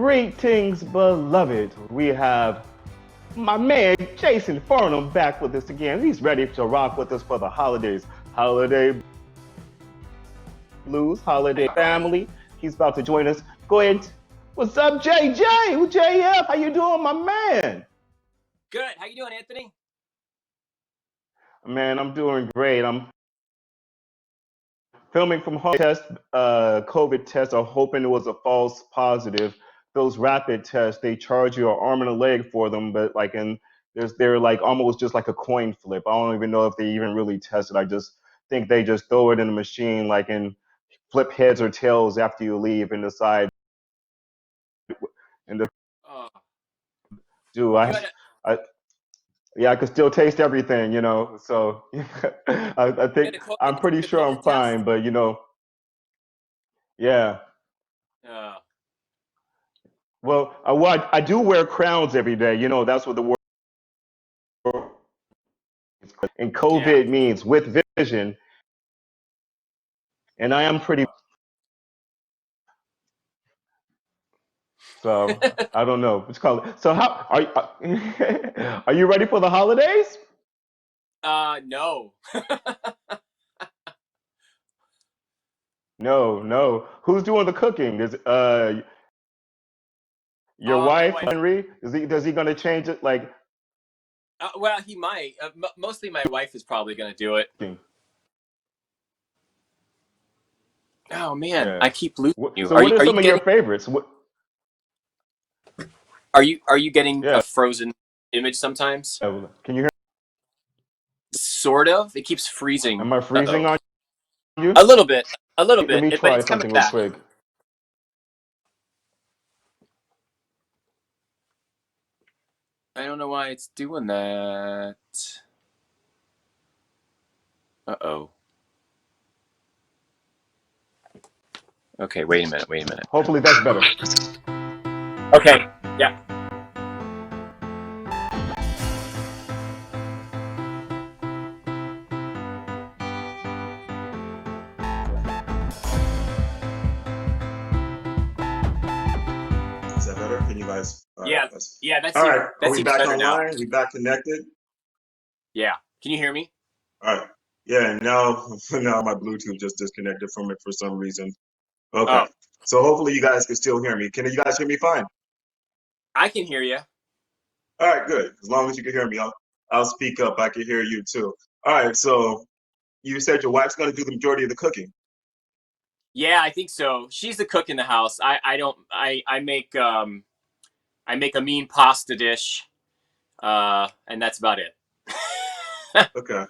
Greetings, beloved. We have my man Jason Farnham back with us again. He's ready to rock with us for the holidays. Holiday blues, holiday family. He's about to join us. Go ahead. What's up, JJ? JF? How you doing, my man? Good. How you doing, Anthony? Man, I'm doing great. I'm filming from home. COVID test. I'm hoping it was a false positive. Those rapid tests, they charge you an arm and a leg for them, but they're like almost just like a coin flip. I don't even know if they even really test it. I just think they just throw it in the machine like and flip heads or tails after you leave and decide. And the, Oh, do you had a, I yeah, I can still taste everything, you know. So I you think had a COVID, I'm pretty the sure I'm COVID test? fine, but yeah. Uh, Well, I do wear crowns every day. You know, that's what the word is. And yeah. COVID means with vision, and I am pretty. So I don't know. What's called. So how are are you ready for the holidays? No. No, no. Who's doing the cooking? Is your My wife wife. Henry? Does he gonna change it? Like, Well, he might. Mostly my wife is probably going to do it. Oh man, yeah. I keep losing you. So Are what you are are you some of your getting favorites? are you getting a Yeah. frozen image sometimes? Can you hear? Sort of. It keeps freezing. Am I Uh-oh. freezing on you? A little bit. A little Let bit. me But try it's coming something real back. quick. I don't know why it's doing that. Uh-oh. Okay, wait a minute. Wait a minute. Hopefully that's better. Okay. Yeah. Is that better? Can you guys? All right. Yeah. Yeah, All right. Are that we seems back better now. online? We back connected? Yeah. Can you hear me? All right. Yeah. Now my Bluetooth just disconnected from it for some reason. Okay. Oh, So hopefully you guys can still hear me. Can you guys hear me fine? I can hear you. All right. Good. As long as you can hear me, I'll speak up. I can hear you too. All right. So you said your wife's going to do the majority of the cooking. Yeah, I think so. She's the cook in the house. I don't I make a mean pasta dish, and that's about it. Okay.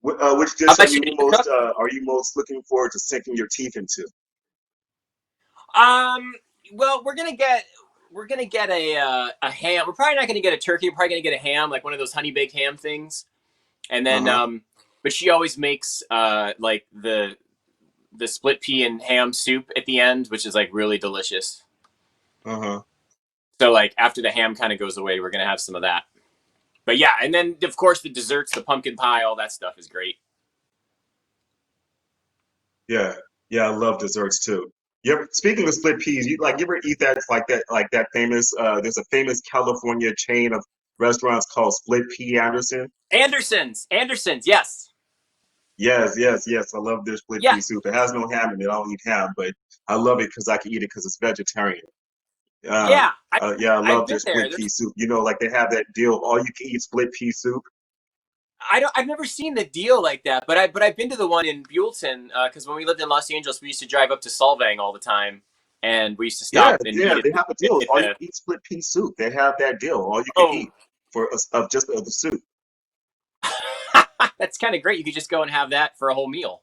Which How dish about you? Do you cook? are you most looking forward to sinking your teeth into? Um, well, we're gonna get a ham. We're probably not gonna get a turkey. We're probably gonna get a ham, like one of those honey baked ham things. And then, Uh-huh. but she always makes like the split pea and ham soup at the end, which is like really delicious. Uh-huh. So like after the ham kind of goes away, we're gonna have some of that. But yeah, and then of course the desserts, the pumpkin pie, all that stuff is great. Yeah, yeah, I love desserts too. Speaking of split peas, you ever eat that famous there's a famous California chain of restaurants called Split Pea Anderson. Andersons, yes, Yes, yes, yes. I love their split yeah, pea soup. It has no ham in it. I don't eat ham, but I love it because I can eat it because it's vegetarian. Uh, yeah. yeah, I I've love been their there. split pea soup. You know, like they have that deal of all you can eat split pea soup. I've never seen the deal like that, but I've been to the one in Buellton because when we lived in Los Angeles, we used to drive up to Solvang all the time, and we used to Yeah, stop and eat yeah, it they have a deal. at All you the. can eat split pea soup. They have that deal. All you can Oh, eat for of just of the soup. that's kind of great. You could just go and have that for a whole meal.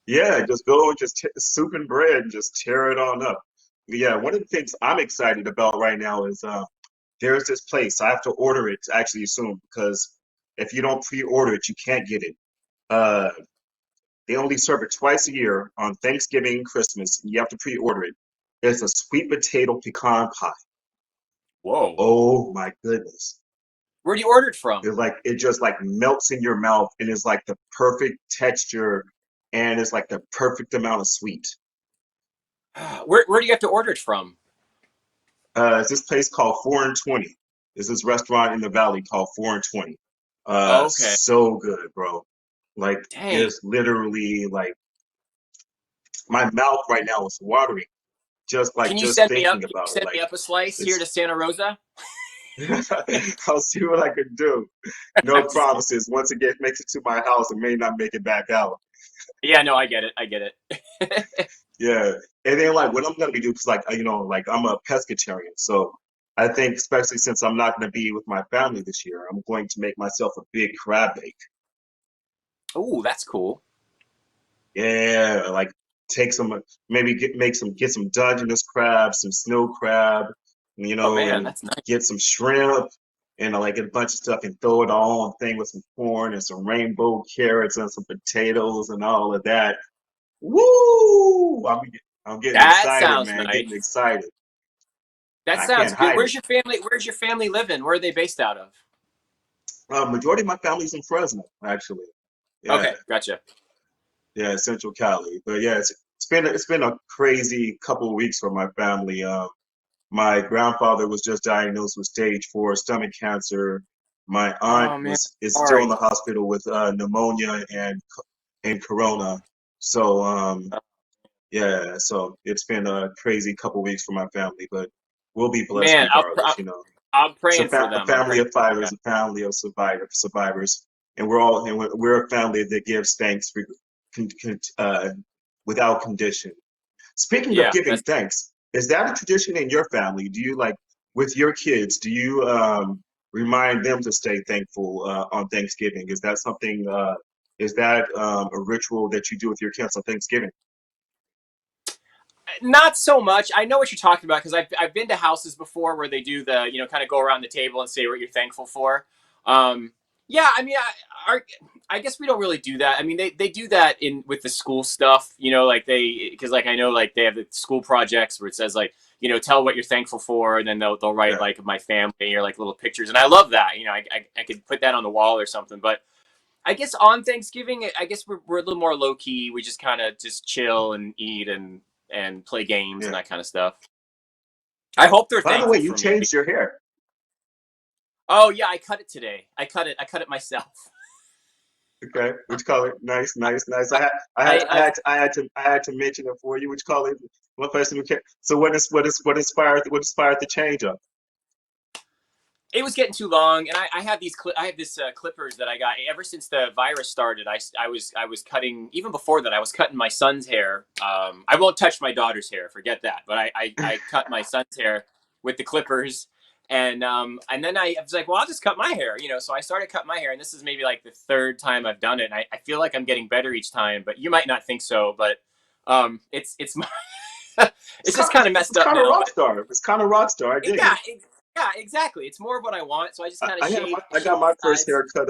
Yeah, just go and just soup and bread and just tear it on up. Yeah, one of the things I'm excited about right now is there's this place. I have to order it actually soon because if you don't pre-order it, you can't get it. Uh, they only serve it twice a year on Thanksgiving and Christmas, and you have to pre-order it. It's a sweet potato pecan pie. Whoa, Oh my goodness. where do you order it from? It just like melts in your mouth and is like the perfect texture and it's like the perfect amount of sweet. Where do you have to order it from? It's this place called 4 and 20. It's this restaurant in the valley called 4 and 20. Okay. So good, bro. Like Dang. it's literally like my mouth right now is watering Can you just send me up? thinking Can you about it. send me Like up a slice here it's to Santa Rosa? I'll see what I can do. I'm No just kidding. promises. Once it makes it to my house, it may not make it back out. Yeah, no, I get it. I get it. Yeah. And then like what I'm gonna be doing, because like like I'm a pescatarian, so I think especially since I'm not gonna be with my family this year, I'm going to make myself a big crab bake. Oh, that's cool. Yeah, like take some maybe get some Dungeness crab, some snow crab, Oh man, and that's nice. get some shrimp and like a bunch of stuff and throw it all on thing with some corn and some rainbow carrots and some potatoes and all of that. Woo! I'm getting That excited, sounds man. Getting nice. excited. That I sounds can't good. hide it. Where's your family living? Where are they based out of? Majority of my family's in Fresno, actually. Yeah, Okay, gotcha. yeah, Central Cali. But yeah, it's been a crazy couple of weeks for my family. My grandfather was just diagnosed with stage 4 stomach cancer. My aunt Oh man, is still in sorry. the hospital with pneumonia and corona. So yeah, so it's been a crazy couple weeks for my family, but we'll be blessed Man, regardless. I'm It's praying for a them. I'm family praying of for you fighters, guys. a family of survivors, and we're a family that gives thanks con, con, uh, without condition. Speaking of Yeah, giving that's thanks, is that a tradition in your family? Do you like with your kids? Do you remind them to stay thankful on Thanksgiving? Is that something? Is that a ritual that you do with your kids on Thanksgiving? not so much. I know what you're talking about because I've been to houses before where they do the kind of go around the table and say what you're thankful for. Um, yeah, I mean, I guess we don't really do that. I mean, they do that in with the school stuff, like because like I know like they have the school projects where it says like tell what you're thankful for, and then they'll write Yeah, like my family or like little pictures, and I love that. I could put that on the wall or something, but. I guess on Thanksgiving, I guess we're a little more low key. We just kind of just chill and eat and play games and yeah. that kind of stuff. I hope they're By the way, thankful you for me. changed your hair. Oh yeah, I cut it today. I cut it myself. Okay, which color? Nice, nice, nice. I, I I had to mention it for you. Which color? One person who can. So what inspired the change up? it was getting too long, and I have I have this clippers that I got ever since the virus started. I was cutting even before that. I was cutting my son's hair. I won't touch my daughter's hair. Forget that. But I cut my son's hair with the clippers, and then I was like, well, I'll just cut my hair. So I started cutting my hair, and this is maybe like the third time I've done it. And I feel like I'm getting better each time, but you might not think so. But it's it's just kind of It's messed up kind of now. rock But star. It's kind of rock star. I dig yeah, it. yeah, exactly. It's more of what I want, so I just kind of I shave got my the first sides. haircut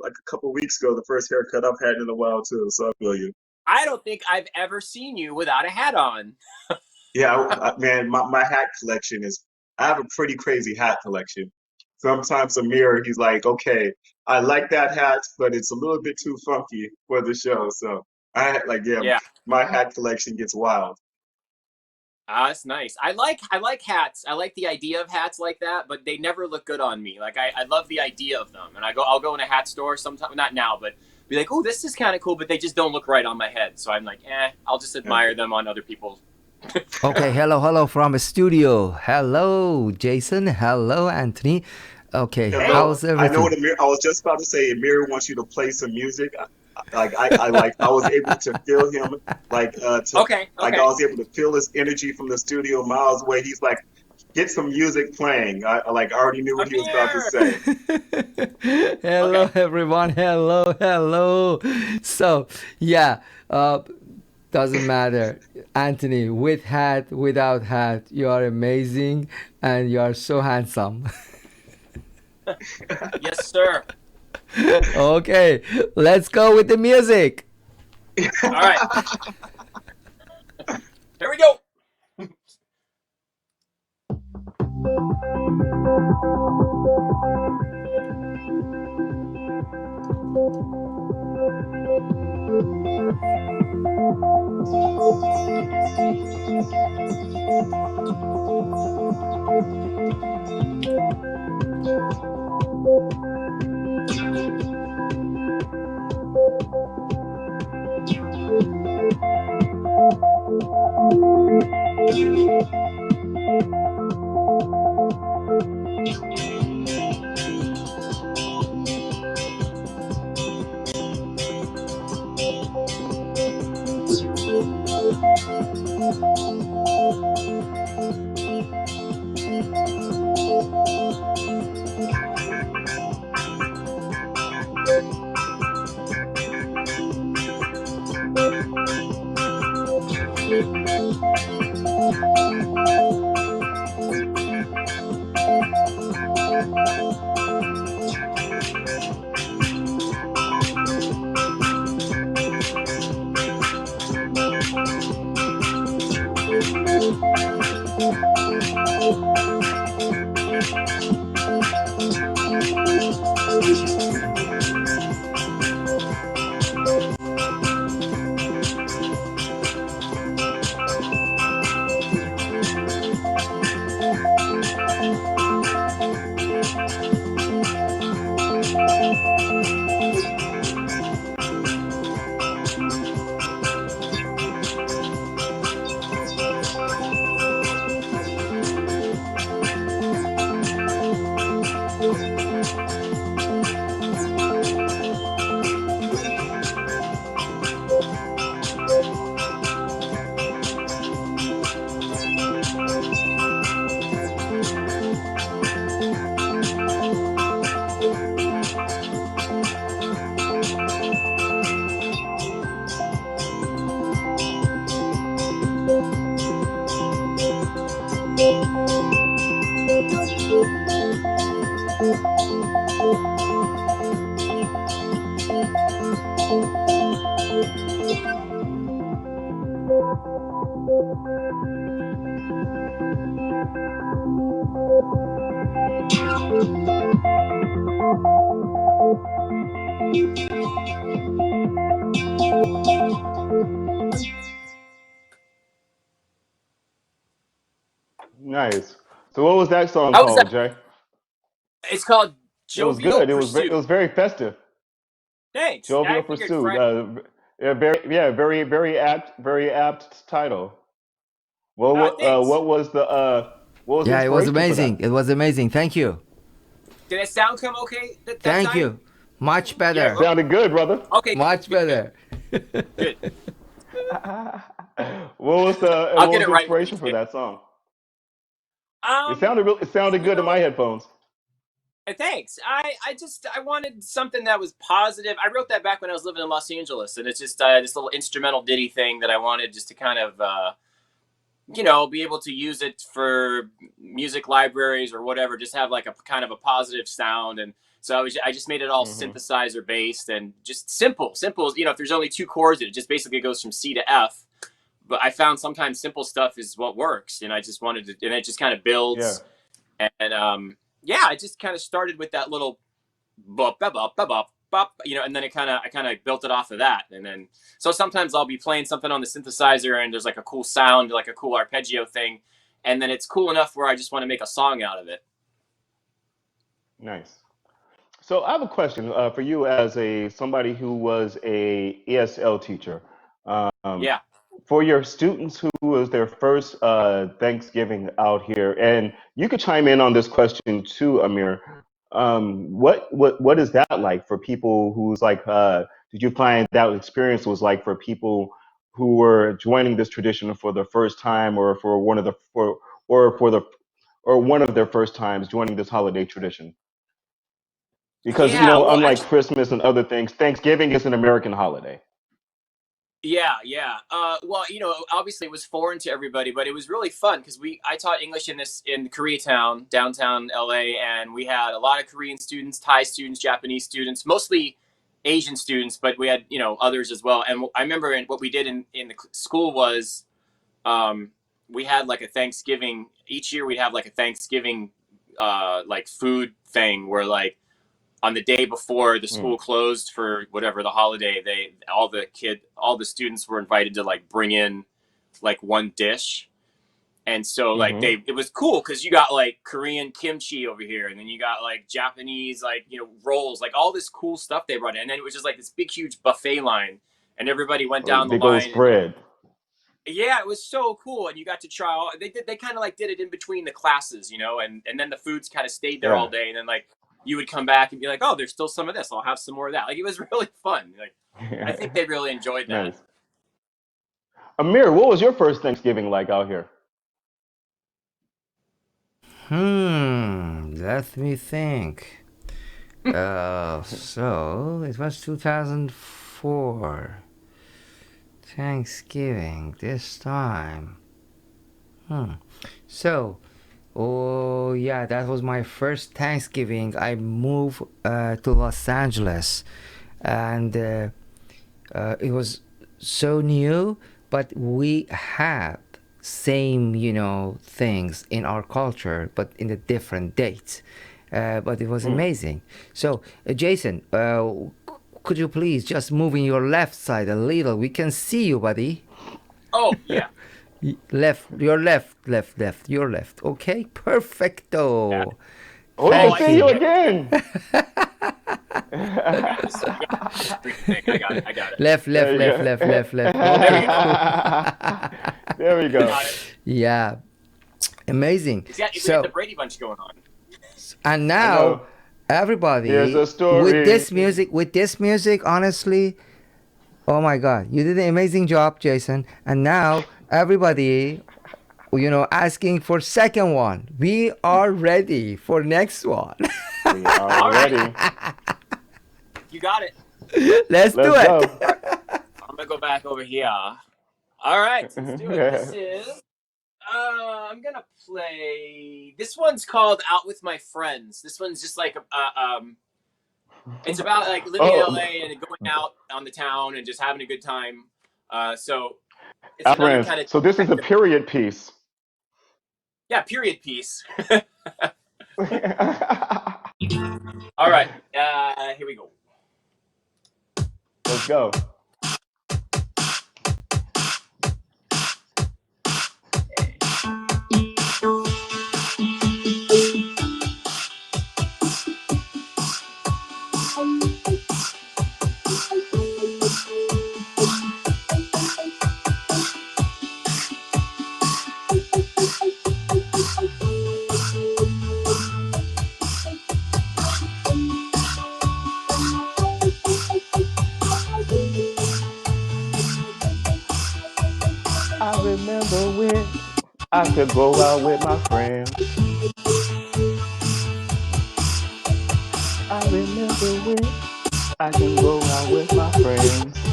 like a couple weeks ago. The first haircut I've had in a while too. So I feel you. I don't think I've ever seen you without a hat on. Yeah, man, my hat collection is. I have a pretty crazy hat collection. Sometimes Amir, he's like, okay, I like that hat, but it's a little bit too funky for the show. So yeah, Yeah, my hat collection gets wild. that's nice. I like hats. I like the idea of hats like that, but they never look good on me. Like I love the idea of them, and I'll go in a hat store sometime. Not now, but be like, oh, this is kind of cool, but they just don't look right on my head. So I'm like, I'll just admire them on other people. Okay, hello from the studio. Hello, Jason. Hello, Anthony. Okay, Hey, Hello, how's I know everything? what Amir. I was just about to say, Amir wants you to play some music. I was able to feel him okay, like I okay. was able to feel his energy from the studio miles away. He's like, get some music playing. I already knew what he was about to Amir. say. Hello, Okay. everyone. Hello, hello. So, yeah, doesn't matter. Anthony, with hat, without hat, you are amazing and you are so handsome. Yes, sir. Okay, let's go with the music. All right. Here we go. Nice. So what was that song How was that? called, Jay? It's called It was Jovial good. It Pursuit. was very festive. Thanks. I Jovial figured Pursuit. Very apt title. thanks. What was the Yeah, it was inspiration for amazing. that? It was amazing. Thank you. Did that sound come okay that Thank time? you. Much Yeah. better. Sounded good, brother. Okay. Much Good. Good. better. Good. What I'll get was it the right with inspiration you for too. that song? Um, It sounded you good in know, my headphones. thanks. I wanted something that was positive. I wrote that back when I was living in Los Angeles, and it's just this little instrumental ditty thing that I wanted just to kind of be able to use it for music libraries or whatever. Just have like a kind of a positive sound, and so I just made it all Hmm. synthesizer based and just simple. Simple. If there's only two chords, it just basically goes from C to F. But I found sometimes simple stuff is what works, and I just wanted to, and it just kind of Yeah. builds. And yeah, I just kind of started with that little bop bop bop bop bop, and then I kind of built it off of that, and then so sometimes I'll be playing something on the synthesizer, and there's like a cool sound, like a cool arpeggio thing, and then it's cool enough where I just want to make a song out of it. Nice. So I have a question for you as a somebody who was a ESL teacher. Um, Yeah, for your students who was their first Thanksgiving out here, and you could chime in on this question too, Amir. What is that like for people who's like? Did you find that experience was like for people who were joining this tradition for the first time, or for one of the for the or one of their first times joining this holiday tradition? Because yeah. Well, unlike actually, Christmas and other things, Thanksgiving is an American holiday. yeah, yeah. Well, obviously it was foreign to everybody, but it was really fun because I taught English in Koreatown, downtown LA, and we had a lot of Korean students, Thai students, Japanese students, mostly Asian students, but we had others as well. And I remember what we did in the school was um, we had like a Thanksgiving each year. We'd have like a Thanksgiving like food thing where like on the day before the Mm. school closed for whatever the holiday, all the students were invited to like bring in like one dish. And so like Hmm. it was cool because you got like Korean kimchi over here, and then you got like Japanese like rolls, like all this cool stuff they brought in, and then it was just like this big huge buffet line, and everybody went down the Big old line, and spread. yeah, it was so cool, and you got to try all. They kind of like did it in between the classes, and then the foods kind of stayed there all Yeah. day, and then like you would come back and be like, oh, there's still some of this. I'll have some more of that. Like it was really fun. Like I think they really enjoyed that. Nice. Amir, what was your first Thanksgiving like out here? Let me think. So it was 2004. Thanksgiving this time. So, oh yeah, that was my first Thanksgiving. I moved to Los Angeles, and it was so new, but we had same things in our culture, but in a different dates. But it was Mm. amazing. So, Jason, could you please just move in your left side a little? We can see you, buddy. Oh yeah, Left, your left, your left. Okay, yeah. perfecto. Oh, we Oh, can I Thank see see. you you. Yeah, again. you got this. You got this screen thing. I got it. I got it. Left, There left, you left, go. left, left, left. There Okay, we go. cool. There we go. Got it. Yeah, amazing. We got the So, Brady Bunch going on. and I now, know. Here's everybody, a story. with this music, honestly, oh my God, you did an amazing job, Jason. And now, everybody, asking for second one. We are ready for next one. We are All right, ready. you got it. Let's do Let's it. go. I'm gonna go back over here. All right, let's do it. This is. I'm gonna play. This one's called "Out with My Friends." This one's just like it's about like living in Oh, LA and going out on the town and just having a good time. So it's our another friends. kind of So this is a period piece. yeah period piece. Let's All right, here we go. go. I remember when I could go out with my friends. I remember when I can go out with my friends.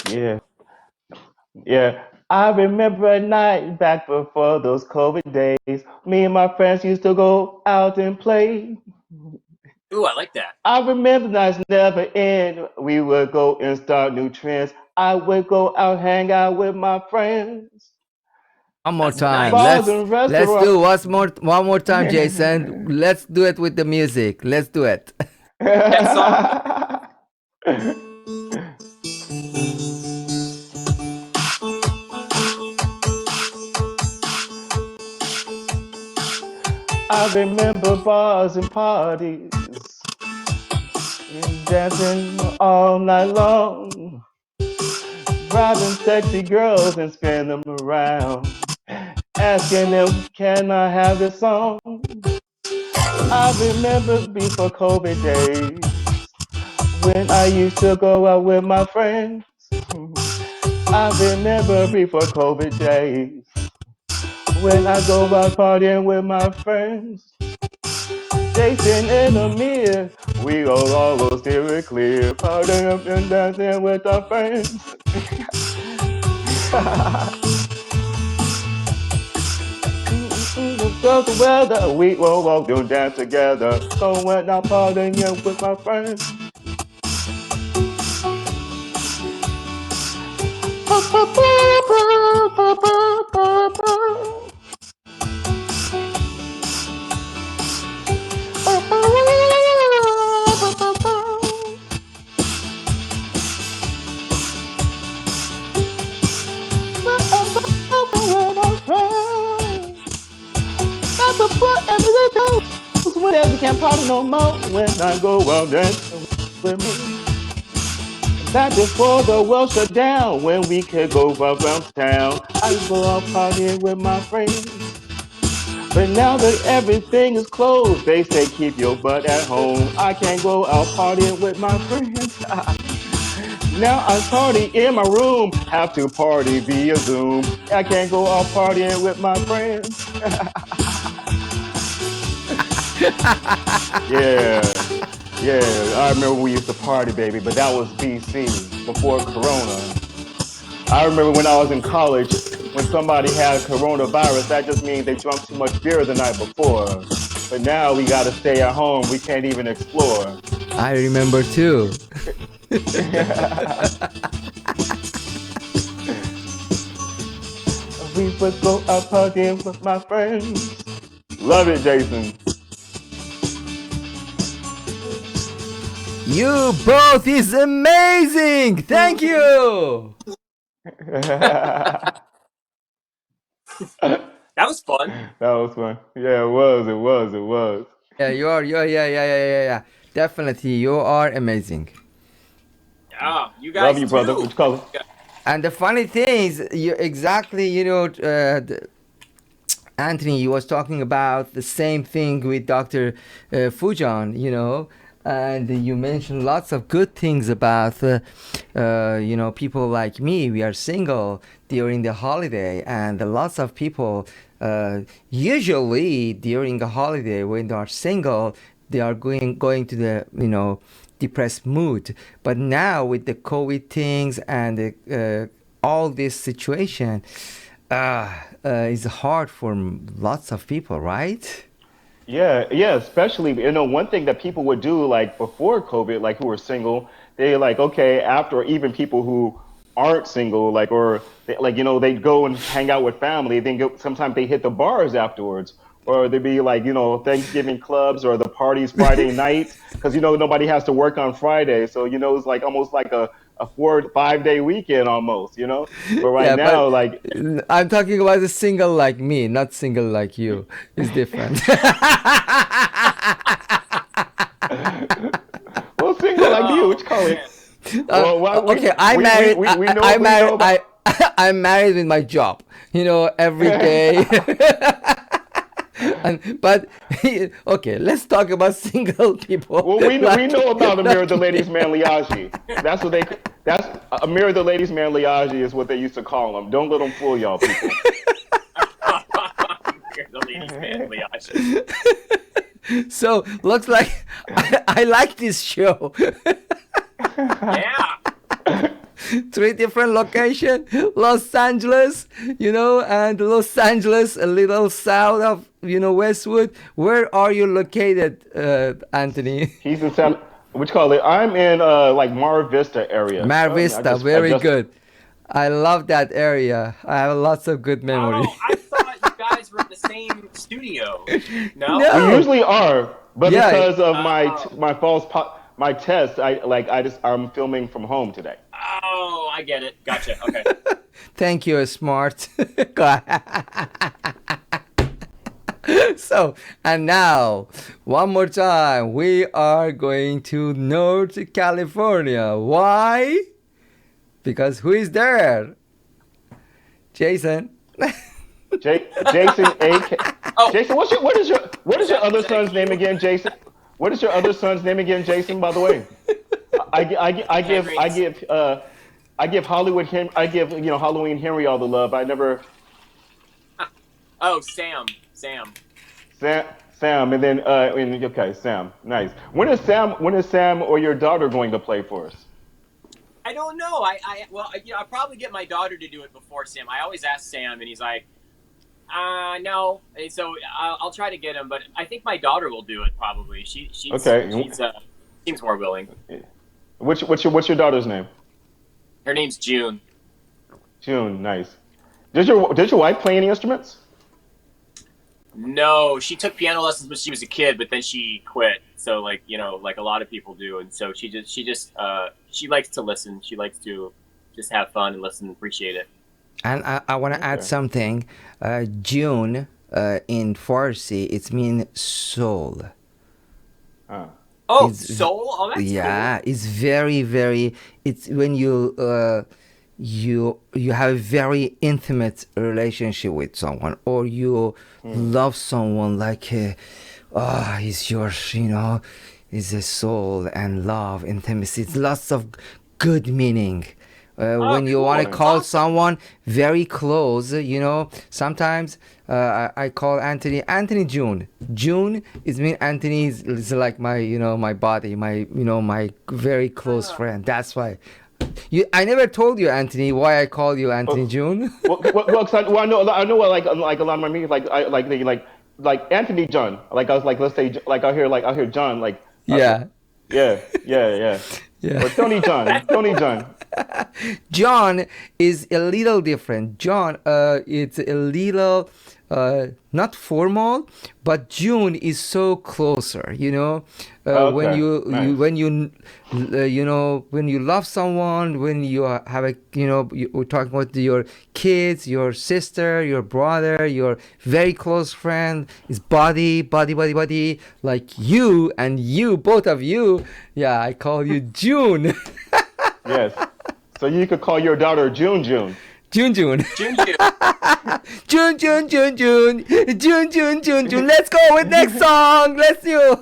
Yeah, yeah. I remember a night back before those COVID days. Me and my friends used to go out and play. Ooh, I like that. I remember nights never end. We would go and start new trends. I would go out, hang out with my friends. One more That's time. nice. Bars Let's and let's restaurants. do one more time, Jason. Let's do it with the music. Let's do it. That song. I remember bars and parties and dancing all night long, grabbing sexy girls and spin them around, asking them, can I have this song? I remember before COVID days when I used to go out with my friends. I remember before COVID days when I go out partying with my friends. Jason and Amir, we all always steer it clear, partying up and dancing with our friends. Just the weather, we will all do dance together, going out partying with my friends. Whenever we can't party no more, when I go out dancing with me. Back before the world shut down, when we could go around town, I go out partying with my friends. But now that everything is closed, they say keep your butt at home. I can't go out partying with my friends. Now I party in my room, have to party via Zoom. I can't go out partying with my friends. Yeah, yeah, I remember we used to party, baby, but that was BC, before Corona. I remember when I was in college, when somebody had coronavirus, that just means they drank too much beer the night before. But now we gotta stay at home, we can't even explore. I remember too. We would go out partying with my friends. Love it, Jason. You both is amazing. Thank you. That That was fun. was fun. Yeah, it was, it was, it was. Yeah, yeah. Definitely, you are amazing. Yeah, you Love guys you, brother. What too. you call it? And the funny thing is, Anthony, you was talking about the same thing with Dr. Fujan, and you mentioned lots of good things about, people like me. We are single during the holiday, and lots of people, usually during a holiday when they are single, they are going to the, depressed mood. But now with the COVID things and all this situation, it's hard for lots of people, right? Yeah, yeah, especially, one thing that people would do like before COVID, like who were single, they like, okay, after even people who aren't single, like, or they, like, they'd go and hang out with family, then sometimes they hit the bars afterwards, or they'd be like, Thanksgiving clubs or the parties Friday night, because, nobody has to work on Friday. So, it's like almost like a 4 or 5 day weekend almost. But right Yeah, but now, like, I'm talking about a single like me, not single like you. It's different. well, single like you, Oh what you call it? man. Well, why Okay, I married. we know I we know married. about. I'm married with my job. Every day. But okay, let's talk about single people. Well, we know about Amir like the ladies' me. man Lahijy. That's Amir the ladies' man Lahijy is what they used to call him. Don't let them fool y'all people. You're the ladies' man, Lahijy. So looks like I like this show. Yeah. three different location. Los Angeles, and Los Angeles, a little south of, Westwood. Where are you located, Anthony? He's in San. What you call it? I'm in like Mar Vista area. Mar I Vista, just I very just good. I love that area. I have lots of good memory. Oh, I thought you guys were in the same studio. No? we No. usually are, but Yeah. because of Oh, my test, I'm filming from home today. oh, I get it. Gotcha. Okay. Thank you, smart. So, and now, one more time, we are going to North California. Why? Because who is there? Jason. Jason A. Oh, Jason, what is your other is that a son's name cue? again, Jason? What is your other son's name again, Jason? By the way, Yeah, great. I give Halloween Henry all the love. I never Oh, Sam. Sam. Sam, and then okay, Sam, nice. When is Sam or your daughter going to play for us? I don't know. Well, I'll probably get my daughter to do it before Sam. I always ask Sam, and he's like, no. And so I'll try to get him, but I think my daughter will do it probably. She's Okay. seems more willing. What's your daughter's name? Her name's June. June, nice. Did your wife play any instruments? No, she took piano lessons when she was a kid, but then she quit. So like like a lot of people do, and so she likes to listen. She likes to just have fun and listen and appreciate it. And I want to add Okay. something. June in Farsi, it means soul. Uh, Oh, It's soul. Oh, that's Yeah, it's very, very. It's when you have a very intimate relationship with someone, or you love someone like, he's yours. Is a soul and love, intimacy. It's lots of good meaning. cool. Oh, When you want to cool. nice. call Awesome. someone very close, sometimes I call Anthony June. June is mean Anthony is like my my body, my very close friend. That's why. I never told you, Anthony, why I call you Anthony well, June. well, 'cause I know like a lot of my music like Anthony John. Like I was like, let's say I hear John Yeah, yeah. yeah. Or Tony John. John is a little different. John, it's a little not formal, but June is so closer. When Okay, nice. when you love someone, when you have we're talking about your kids, your sister, your brother, your very close friend, is buddy, like you and you, both of you. Yeah, I call you June. Yes. So you could call your daughter June. June. June. June. June. Let's go with next song. Let's do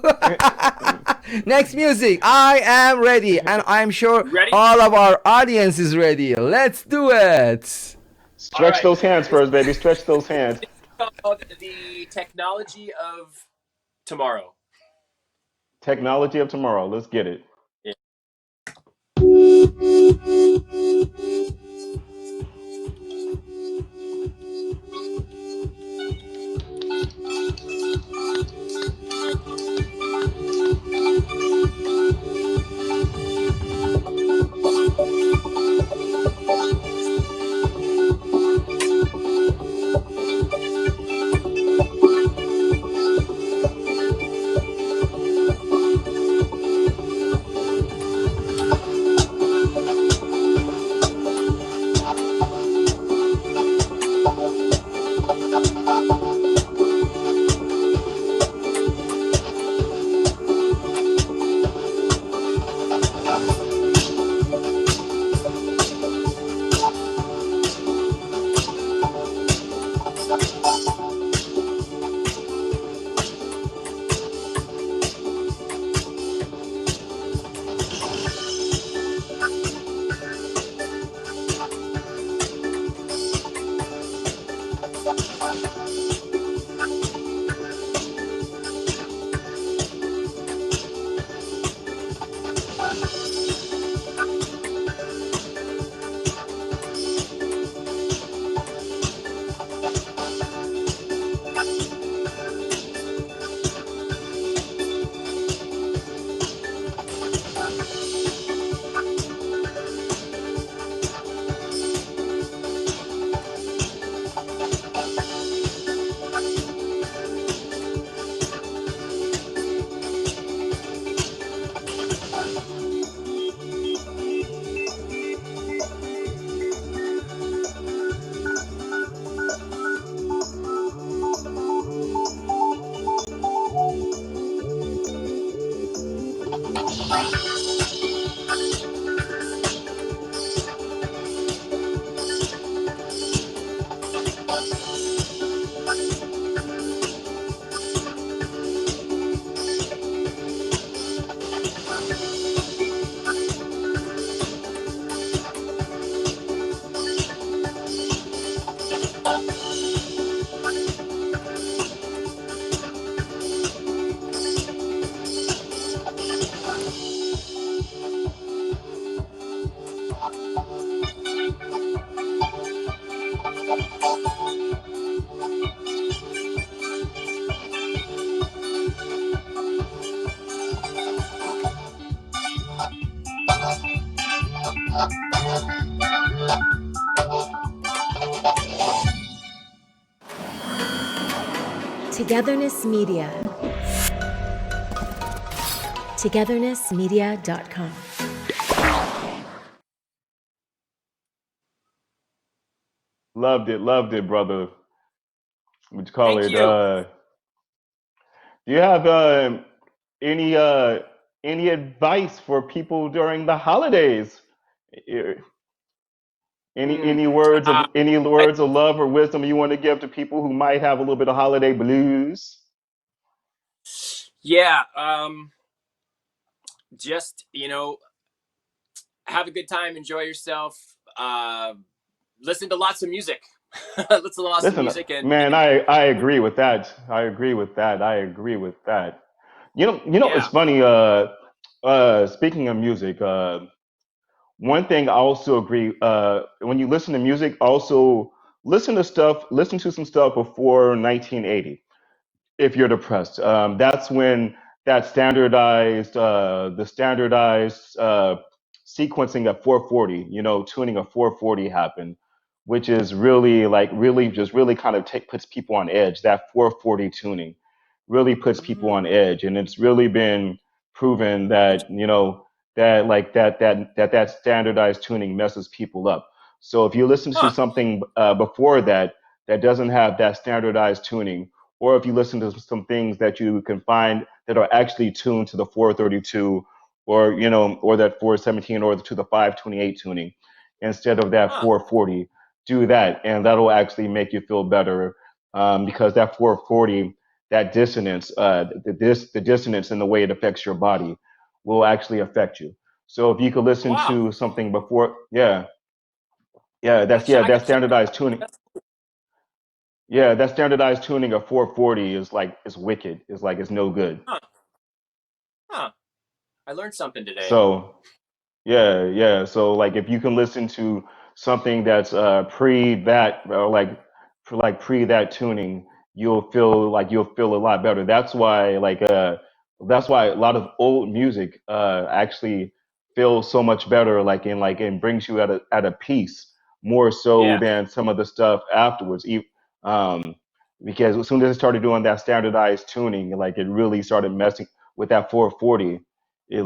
next music. I am ready, and I'm sure Ready? all of our audience is ready. Let's do it. All Stretch right. those hands first, baby. Stretch those hands. Called the technology of tomorrow. Technology of tomorrow. Let's get it. Yeah. Togetherness Media. Togethernessmedia.com. Loved it, brother. What you call Thank it? you. Do you have any any advice for people during the holidays? Eh, Mm, uh, any I, words of love or wisdom you want to give to people who might have a little bit of holiday blues? yeah. Just have a good time, enjoy yourself. Listen to lots of music. Listen to lots of Listen, music, man, and I agree with that. I agree with that. I agree with that. It's yeah. funny. Speaking of music, one thing I also agree. When you listen to music, also listen to some stuff before 1980 if you're depressed. That's when the standardized sequencing at 440, tuning of 440 happened, which is really like really just really kind of puts people on edge. That 440 tuning really puts people Mm, on edge, and it's really been proven that that standardized tuning messes people up. So if you listen to huh. something before that doesn't have that standardized tuning, or if you listen to some things that you can find that are actually tuned to the 432 or that 417 or to the 528 tuning instead of that Huh. 440, do that and that'll actually make you feel better, because that 440, that dissonance, the dissonance in the way it affects your body will actually affect you. So if you could listen Wow. to something before, yeah, I that gotta check that standardized out. tuning. That's, Yeah, that standardized tuning of 440 is wicked. It's no good. huh. Huh. I learned something today. So yeah. So like if you can listen to something that's pre that or like for like pre that tuning, you'll feel a lot better. That's why a lot of old music actually feels so much better, and brings you at a peace more so Yeah. than some of the stuff afterwards. Um, because as soon as it started doing that standardized tuning, like it really started messing with that 440. It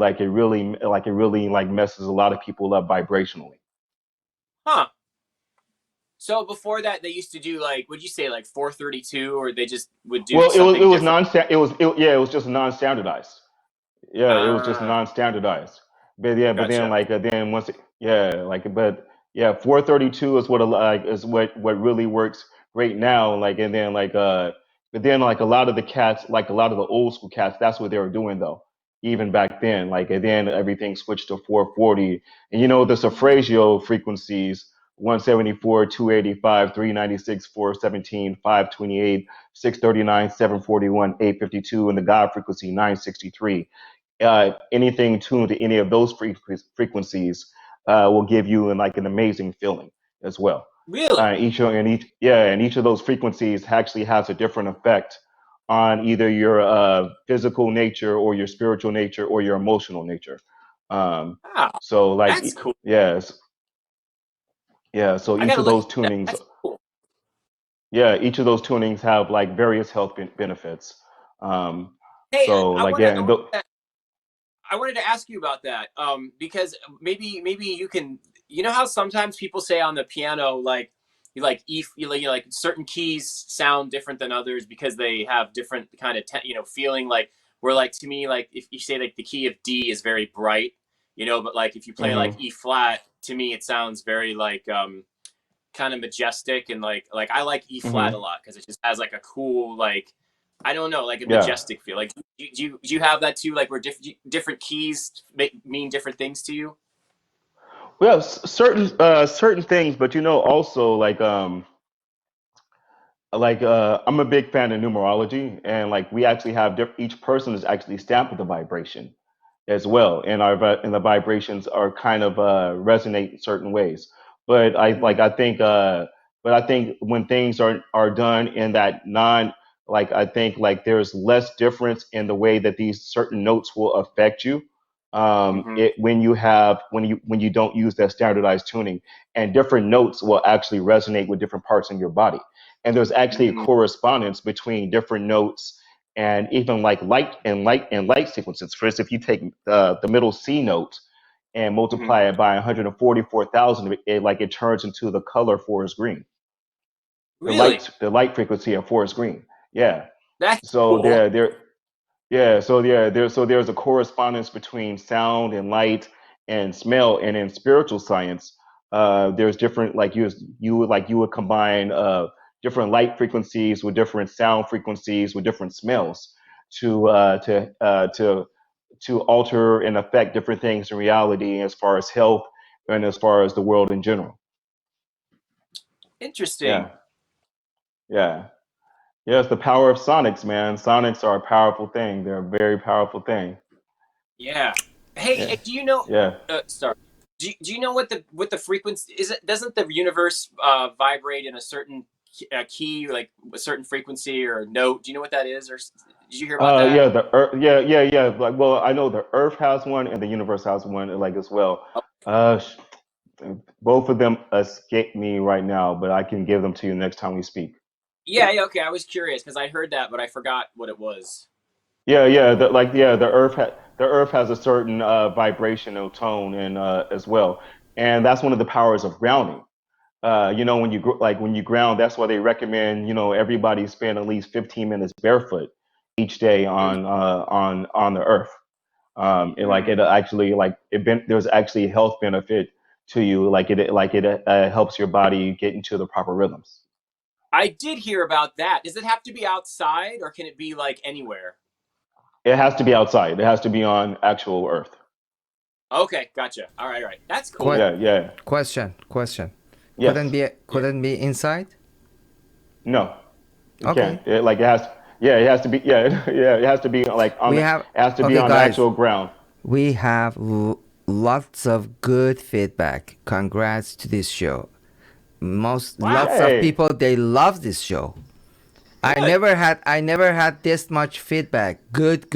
really like messes a lot of people up vibrationally. Huh. So before that, they used to do like, would you say like 432, or they just would do Well, it something was different? non yeah, it was just non-standardized. Yeah, it was just Ah, non-standardized. But then gotcha. then once it, yeah, like but yeah, 432 is what really works great now. But then like a lot of the cats, like a lot of the old school cats, that's what they were doing though. Even back then, and then everything switched to 440, and the Mm, suffragio frequencies 174, 285, 396, 417, 528, 639, 741, 852, and the God frequency 963. Anything tuned to any of those frequencies will give you an amazing feeling as well. really? And each of those frequencies actually has a different effect on either your physical nature or your spiritual nature or your emotional nature. Um, Wow, so that's cool. yes, yeah. So I each gotta of look those into that. tunings, That's cool. each of those tunings have like various health benefits. Um, Hey, so I like want to. yeah, and I wanted to ask you about that, because maybe you can. You know how sometimes people say on the piano, like you like like certain keys sound different than others because they have different kind of feeling. Like where like to me, like if you say like the key of D is very bright, but like if you play like hmm E flat, to me it sounds very like kind of majestic, and like I like E flat a hmm lot because it just has like a cool like I don't know, like a yeah. majestic feel. Like do you have that too? Like where different keys mean different things to you? Well, certain things, but also I'm a big fan of numerology, and like we actually have each person is actually stamped with a vibration as well, and and the vibrations are kind of resonate in certain ways. But Mm, I think when things are done in that non I think like there's less difference in the way that these certain notes will affect you. mm-hmm. It when you don't use that standardized tuning, and different notes will actually resonate with different parts in your body. and there's actually a Mm, correspondence between different notes and even like light sequences. For instance, if you take the middle C note and mhm. multiply it by 144,000, it turns into the color forest green, Really? the light frequency of forest green. Yeah. That's So cool. there's a correspondence between sound and light and smell, and in spiritual science, there's different you would combine different light frequencies with different sound frequencies with different smells to alter and affect different things in reality as far as health and as far as the world in general. Interesting. Yeah, yeah. Yeah, it's the power of sonics, man. Sonics are a powerful thing. They're a very powerful thing. Yeah. Hey, Yeah, do you know? yeah. Sorry. Do you know what the frequency is? It doesn't the universe vibrate in a certain key, like a certain frequency or note? Do you know what that is? Or did you hear about that? Yeah, the Earth. Yeah. Like, well, I know the Earth has one and the universe has one, like as well. Oh, Uh, sh- Both of them escape me right now, but I can give them to you next time we speak. yeah, yeah. Okay, I was curious because I heard that, but I forgot what it was. Yeah. The Earth has a certain vibrational tone and as well, and that's one of the powers of grounding. When you ground, that's why they recommend everybody spend at least 15 minutes barefoot each day on the earth. It Mm. actually there's actually a health benefit to you, it helps your body get into the proper rhythms. I did hear about that. Does it have to be outside, or can it be like anywhere? It has to be outside. It has to be on actual earth. Okay, gotcha. All right. That's Que- cool. Yeah. question. Couldn't Yes. be Yeah. couldn't be inside? No. You can't. Okay. It has. Yeah. It has to be. Yeah. Yeah. It has to be like on We the. It have has to be okay on the guys. actual ground. We have lots of good feedback. Congrats to this show. Wow. Lots of Hey. people they love this show. Good. I never had this much feedback. Good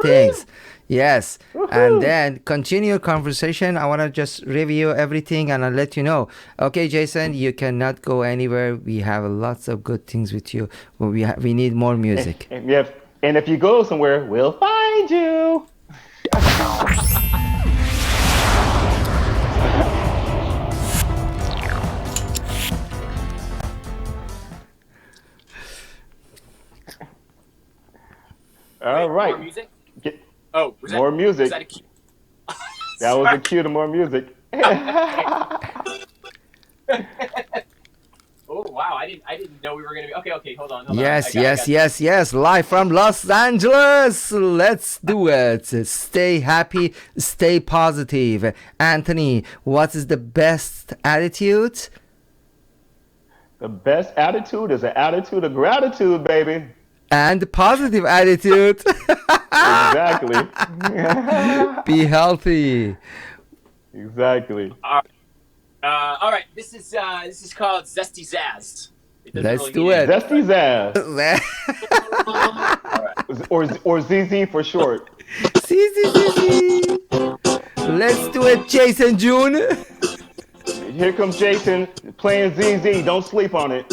things. Woohoo! Yes. And Woohoo! then continue conversation. I want to just review everything and I'll let you know. Okay, Jason, you cannot go anywhere. We have lots of good things with you. We need more music. And if you go somewhere, we'll find you. All Wait, more right. music? Get Oh, more was that a music. cue? That was the Sorry. cue to more music. Okay. Oh wow, I didn't know we were gonna be. Okay. Hold on. Yes, I yes, got this. yes, yes. Live from Los Angeles. Let's do it. Stay happy, stay positive. Anthony, what is the best attitude? The best attitude is an attitude of gratitude, baby. And positive attitude. Exactly. Be healthy. Exactly. All right. This is called Zesty Zazz. It doesn't Let's really do mean it. anything, Zesty's ass, but all right. or ZZ for short. See. Let's do it, Jason June. Here comes Jason playing ZZ. Don't sleep on it.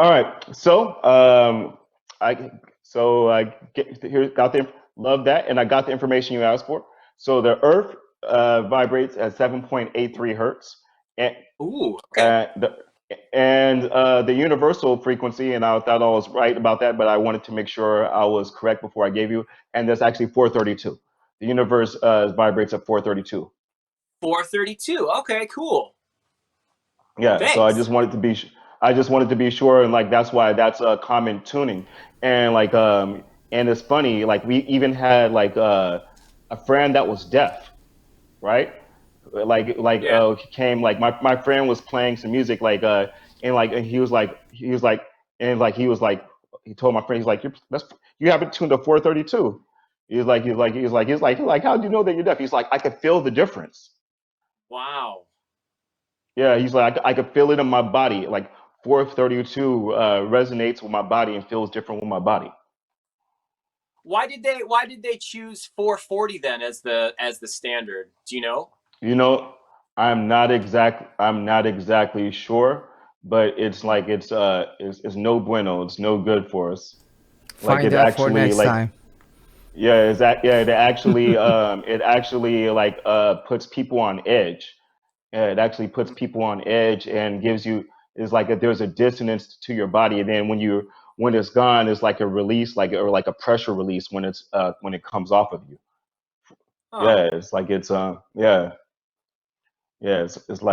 All right. I got the love that, and I got the information you asked for. So the Earth vibrates at 7.83 hertz, and Ooh, okay. uh, the the universal frequency, and I thought I was right about that, but I wanted to make sure I was correct before I gave you. And that's actually 432. The universe vibrates at 432. 432. Okay, cool. Yeah, so Thanks. I just wanted to be sure, and like that's why that's a common tuning, and and it's funny, like we even had like a friend that was deaf, right? Yeah. He came like my friend was playing some music and he was like and like he was like he told my friend you have it tuned to 432. He's like how do you know that you're deaf? He's like I could feel the difference. Wow. Yeah, he's like I could feel it in my body. Like 432 resonates with my body and feels different with my body. Why did they choose 440 then as the standard? Do you know? You know, I'm not exactly sure, but it's like it's no bueno. It's no good for us. Like Find it out for actually next like time. yeah, it actually like puts people on edge. Yeah, it actually puts people on edge and gives you is like there's a dissonance to your body, and then when it's gone, it's like a release, like a pressure release when it comes off of you. Huh. Yeah, it's like it's like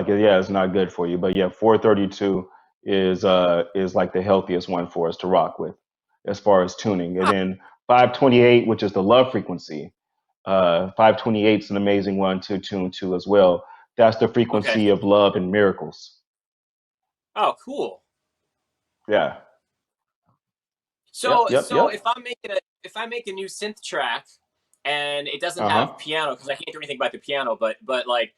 yeah, it's not good for you. But yeah, 432 is like the healthiest one for us to rock with as far as tuning, and Huh. then 528, which is the love frequency. 528 is an amazing one to tune to as well. That's the Okay. frequency of love and miracles. Oh, cool. Yeah. So Yep. Yep. so Yep. if I make a new synth track and it doesn't Uh have huh. piano because I can't do anything about the piano, but like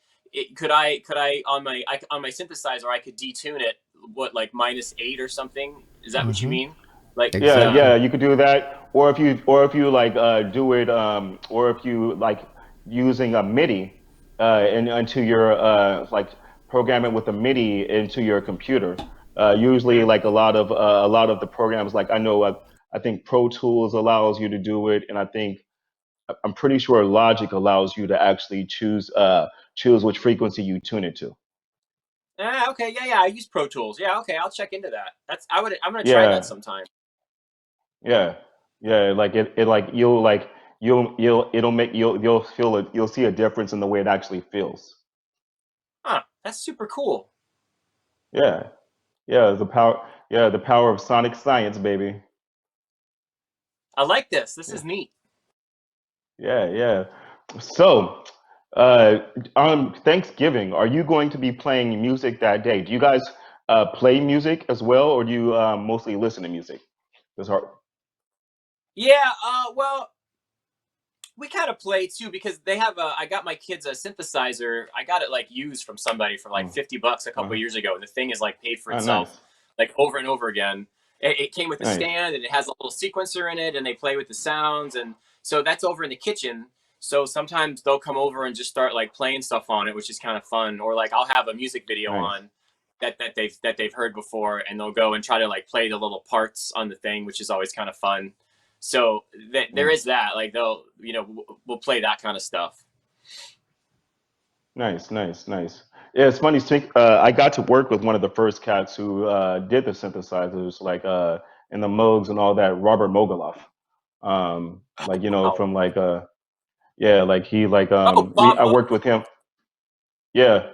could I on my synthesizer I could detune it what like -8 or something? Is that what you Hmm. mean? Like Yeah. Exactly. Yeah. You could do that, or if you like do it, or if you like using a MIDI into your like program it with a MIDI into your computer. Usually, Mhm. like a lot of the programs, like I think Pro Tools allows you to do it, and I'm pretty sure Logic allows you to actually choose which frequency you tune it to. Okay, yeah, I use Pro Tools. Yeah, okay, I'll check into that. I'm gonna try that Yeah, sometime. yeah, yeah. Like it like you'll it'll make you'll feel it. You'll see a difference in the way it actually feels. Huh, that's super cool. Yeah, yeah. The power. Yeah, the power of sonic science, baby. I like this. This Yeah, is neat. yeah, yeah. So, uh, on Thanksgiving, are you going to be playing music that day? Do you guys play music as well, or do you mostly listen to music? It's hard. Yeah, well, we kind of play too because I got my kids a synthesizer. I got it like used from somebody for like Oh, $50 a couple uh, years ago, and the thing is like paid for oh, itself nice, like over and over again. It came with a nice, stand and it has a little sequencer in it, and they play with the sounds, and so that's over in the kitchen. So sometimes they'll come over and just start like playing stuff on it, which is kind of fun. Or like I'll have a music video nice. on that they've heard before, and they'll go and try to like play the little parts on the thing, which is always kind of fun. So there Mm. is that. Like we'll play that kind of stuff. Nice, nice, nice. Yeah, it's funny. I got to work with one of the first cats who did the synthesizers, like in the Moogs and all that. Robert Mogiloff, like Wow. from yeah, like he like Oh, we Bob I worked Moog. with him. Yeah,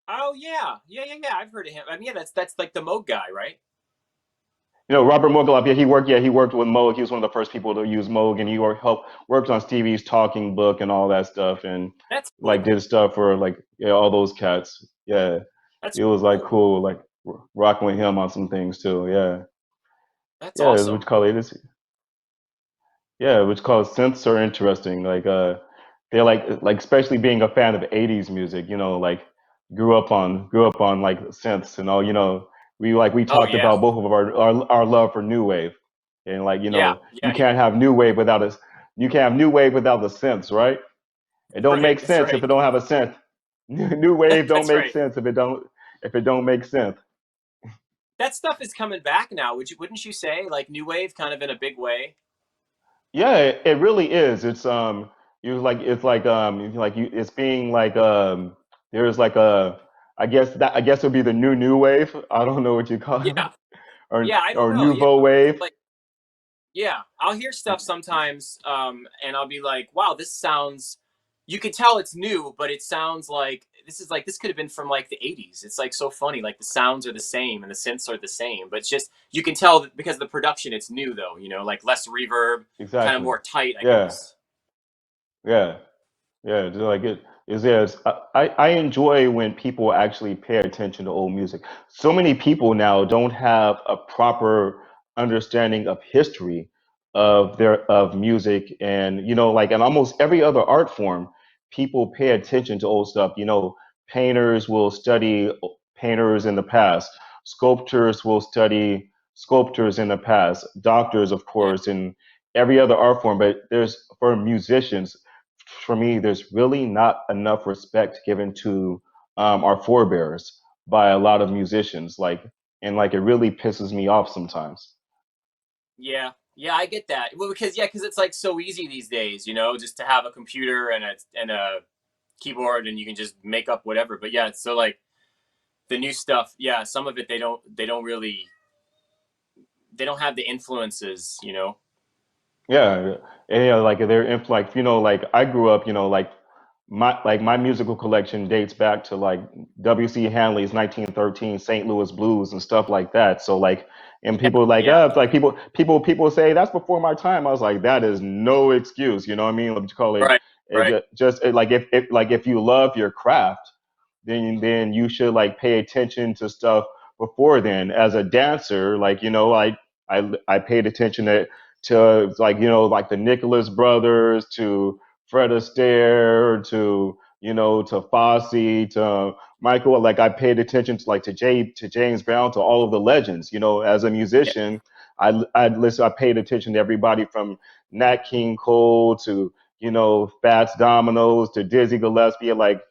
Oh yeah. I've heard of him. I mean, yeah, that's like the Moog guy, right? Robert Mogiloff. Yeah, he worked with Moog. He was one of the first people to use Moog, and worked on Stevie's Talking Book and all that stuff, and That's like cool. did stuff for like yeah all those cats. Yeah, That's it was like cool. cool, like rocking with him on some things too. Yeah. That's Yeah, which awesome. call it is yeah, which called synths are interesting. They're like especially being a fan of '80s music. Like grew up on like synths and all. We Oh talked yeah. about both of our love for new wave, and like Yeah. you Yeah. can't have new wave without us. You can't have new wave without the synths, right? It That's don't right. make That's sense if right. it don't have a synth. New wave don't That's make right. sense if it don't make synth. that stuff is coming back now. Wouldn't you say, like new wave, kind of in a big way? Yeah, it really is. You like it's being like there's like a I guess it would be the new wave. I don't know what you call it, Yeah, yeah. I don't or know. Yeah, nouveau wave. like yeah, I'll hear stuff sometimes, and I'll be like, "Wow, this sounds." You can tell it's new, but it sounds like this could have been from like the '80s. It's like so funny. Like the sounds are the same and the synths are the same, but it's just you can tell that because of the production, it's new though. You know, like less reverb, kind of Exactly. more tight, I Yeah. guess. Yeah. Yeah, just like it is there. I enjoy when people actually pay attention to old music. So many people now don't have a proper understanding of history of music, and like in almost every other art form, people pay attention to old stuff. Painters will study painters in the past. Sculptors will study sculptors in the past. Doctors, of Yeah, course, and every other art form. But there's for musicians, for me, there's really not enough respect given to our forebears by a lot of musicians. And like it really pisses me off sometimes. yeah, yeah. I get that. Well, because it's like so easy these days, just to have a computer and a keyboard and you can just make up whatever. But yeah, so like the new stuff, yeah, some of it they don't really they don't have the influences. Yeah, and like they're like like I grew up, my musical collection dates back to like W.C. Hanley's 1913 St. Louis Blues and stuff like that. So like, and Yeah, people like, yeah, it's like people say that's before my time. I was like, that is no excuse. You know what I mean? What you call it? right, right. Like if you love your craft, then you should like pay attention to stuff before then. As a dancer, like I paid attention to like like the Nicholas brothers, to Fred Astaire, to Fosse, to Michael. Like I paid attention to like to James Brown, to all of the legends. As a Yeah, musician, I listen. I paid attention to everybody from Nat King Cole to Fats Dominoes to Dizzy Gillespie, like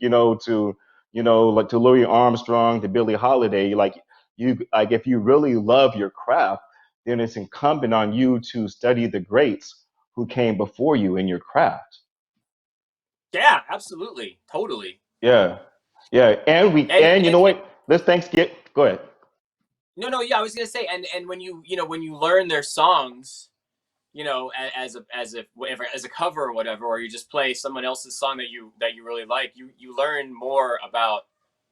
to like to Louis Armstrong, to Billie Holiday. Like if you really love your craft, then it's incumbent on you to study the greats who came before you in your craft. yeah, absolutely, totally. Yeah, yeah, and you know And what? Let's thanks get go ahead. no, no, yeah, I was gonna say, and when when you learn their songs, as a cover or whatever, or you just play someone else's song that you really like, you learn more about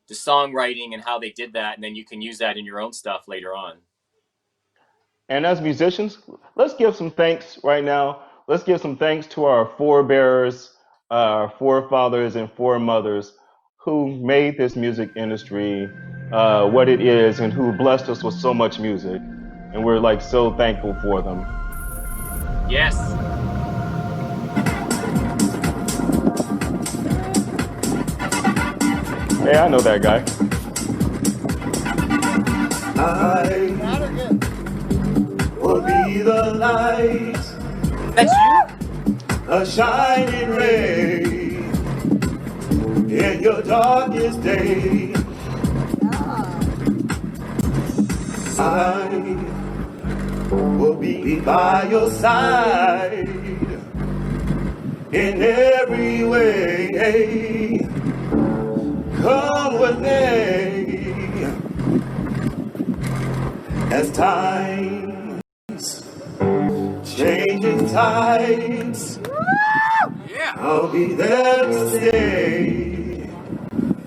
the songwriting and how they did that, and then you can use that in your own stuff later on. And as musicians, let's give some thanks right now. Let's give some thanks to our forebears, our forefathers, and foremothers who made this music industry what it is, and who blessed us with so much music. And we're like so thankful for them. Yes. Hey, I know that guy. I will be the light, That's you? a shining ray in your darkest day. I will be by your side in every way. Come with me as time changing tides. Yeah. I'll be there to stay,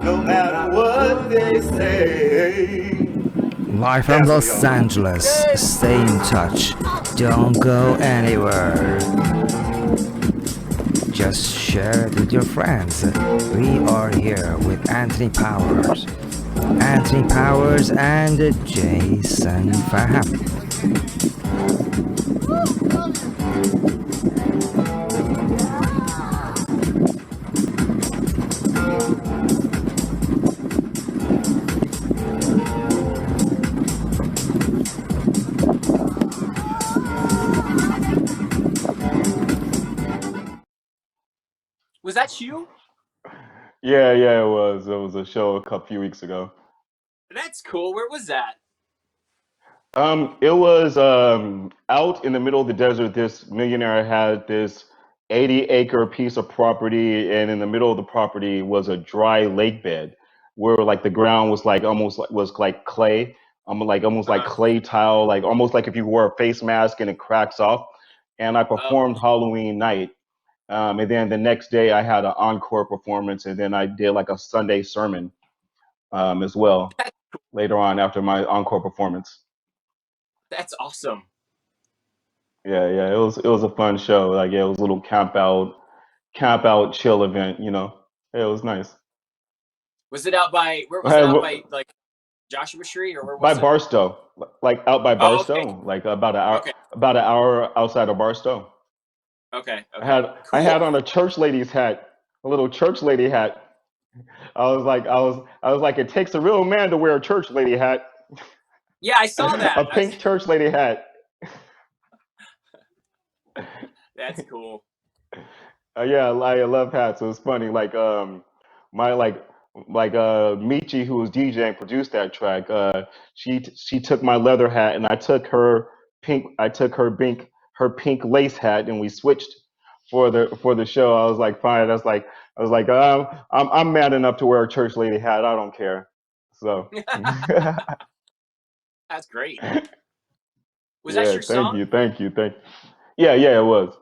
no matter what they say. Live from Los Angeles. Stay in touch. Don't go anywhere. Just share it with your friends. We are here with Anthony Powers. Anthony Powers and Jason Farnham. Was that you? Yeah, yeah, it was. It was a show a couple few weeks ago. That's cool. Where was that? It was out in the middle of the desert. This millionaire had this 80-acre piece of property, and in the middle of the property was a dry lake bed, where like the ground was like almost like was like clay, like almost like Uh, clay tile, like almost like if you wore a face mask and it cracks off. And I oh, performed Halloween night, and then the next day I had an encore performance, and then I did like a Sunday sermon as well later on after my encore performance. that's awesome. Yeah, yeah, it was a fun show. Like, yeah, it was a little camp out, chill event. Yeah, it was nice. Was it out by where was it out Uh, by like Joshua Tree or where By was it? Barstow, like out by Oh, okay, Barstow, like okay, about an hour outside of Barstow. okay, I okay. had I Cool. had on a church lady's hat, a little church lady hat. I was like, it takes a real man to wear a church lady hat, Yeah, I saw a that. pink church lady hat. That's cool. Yeah, I love hats. It was funny. Like my Michi, who was DJing, produced that track. She took my leather hat, and I took her pink lace hat, and we switched for the show. I was like, fine. I was like, I'm man enough to wear a church lady hat. I don't care. So That's great. Was that yeah, your thank song? you, thank you, thank. Yeah, yeah, it was.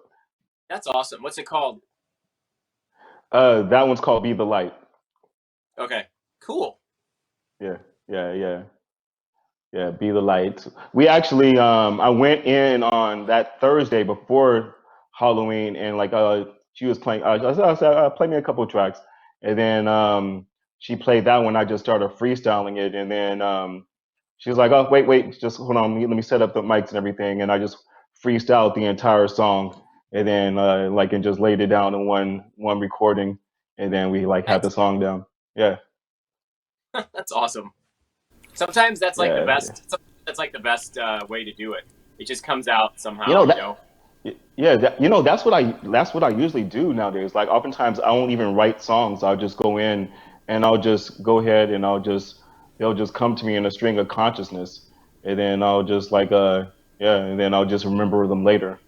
That's awesome. What's it called? That one's called "Be the Light." Okay, cool. Yeah, yeah, yeah. Yeah, be the light. We actually, I went in on that Thursday before Halloween, and like, she was playing. I said, play me a couple of tracks, and then she played that one. I just started freestyling it, and then she was like, "Oh, wait, wait, just hold on. Let me set up the mics and everything," and I just freestyled the entire song, and then and just laid it down in one recording, and then we like had the That's song down. Yeah, that's awesome. Sometimes that's like the yeah, yeah. best. Sometimes that's like the best way to do it. It just comes out You somehow, know you that. know. Yeah, that's what I usually do nowadays. Like oftentimes I won't even write songs. I'll just go in and I'll just go ahead and they'll just come to me in a string of consciousness, and then I'll just like yeah, and then I'll just remember them later.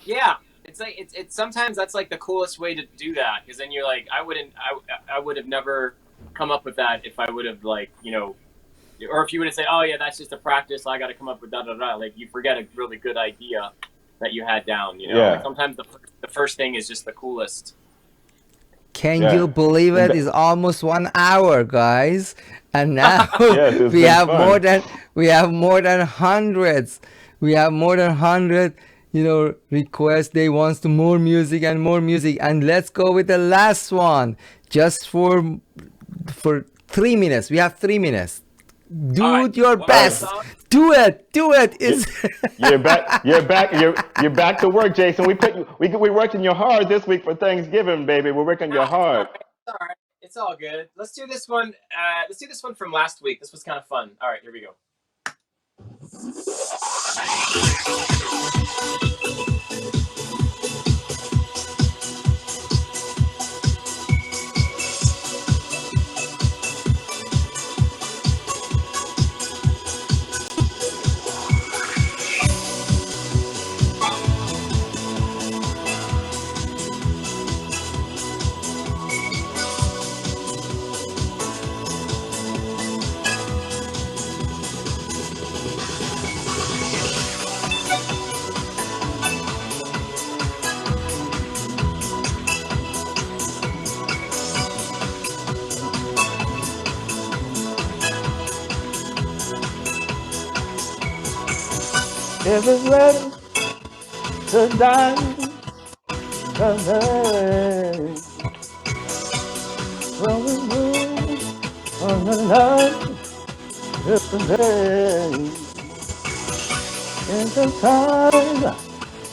Yeah, it's like it's sometimes that's like the coolest way to do that because then you're like I would have never come up with that if I would have like or if you would have said oh yeah that's just a practice I got to come up with da da da like you forget a really good idea that you had down like Yeah, sometimes the first thing is just the coolest. Can you yeah. believe And it? It's almost 1 hour, guys, and now yes, it's we been have more fun. than we have more than hundreds. We have more than 100, requests. They wants to more music and more music. And let's go with the last one, just for 3 minutes. We have 3 minutes. All right, Do your what was All the right, best. song? Do it. Do it. you, Is you're back to work, Jason. We working you hard this week for Thanksgiving, baby. We're working you Ah, it's all hard. right. It's all right. It's all good. Let's do this one. Let's do this one from last week. This was kind of fun. All right, here we go. If it's ready to die tonight, from the moon on the line, if the day is the time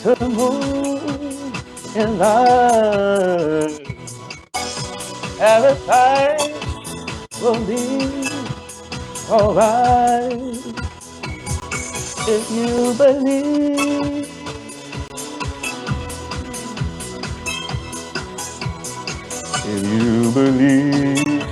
to move in line, everything will be alright if you believe. If you believe.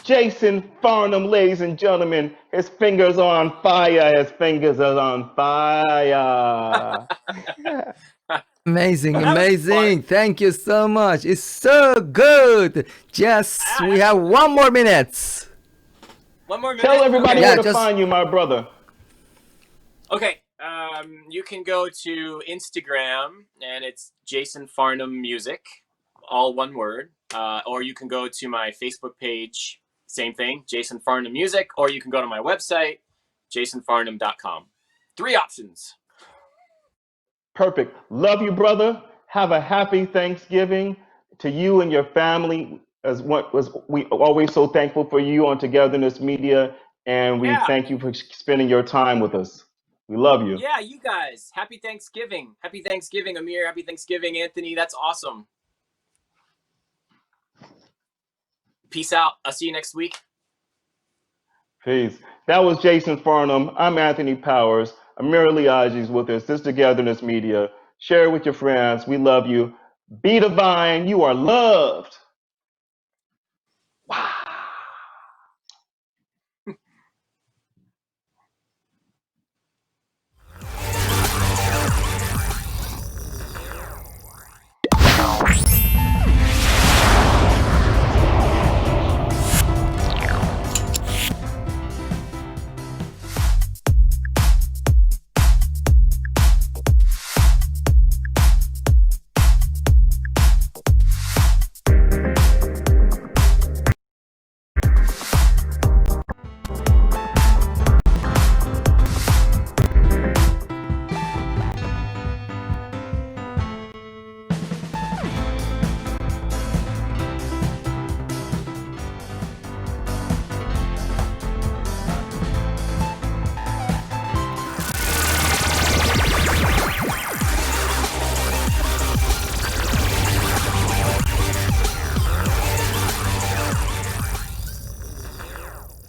Jason Farnham, ladies and gentlemen. His fingers are on fire. His fingers are on fire. Amazing, That was fun. amazing. Thank you so much. It's so good. Just we have one more minute. One more Tell minute. everybody Okay. where Yeah, to just find you, my brother. Okay. You can go to Instagram and it's Jason Farnham Music, all one word. Or you can go to my Facebook page, same thing, Jason Farnham Music, or you can go to my website, jasonfarnham.com. 3 options. Perfect. Love you, brother. Have a happy Thanksgiving to you and your family. As what was we always so thankful for you on Togetherness Media, and we Yeah. thank you for spending your time with us. We love you. Yeah, you guys. Happy Thanksgiving. Happy Thanksgiving, Amir. Happy Thanksgiving, Anthony. That's awesome. Peace out. I'll see you next week. Peace. That was Jason Farnham. I'm Anthony Powers. Amir Lahijy is with us. This is Togetherness Media. Share it with your friends. We love you. Be divine. You are loved.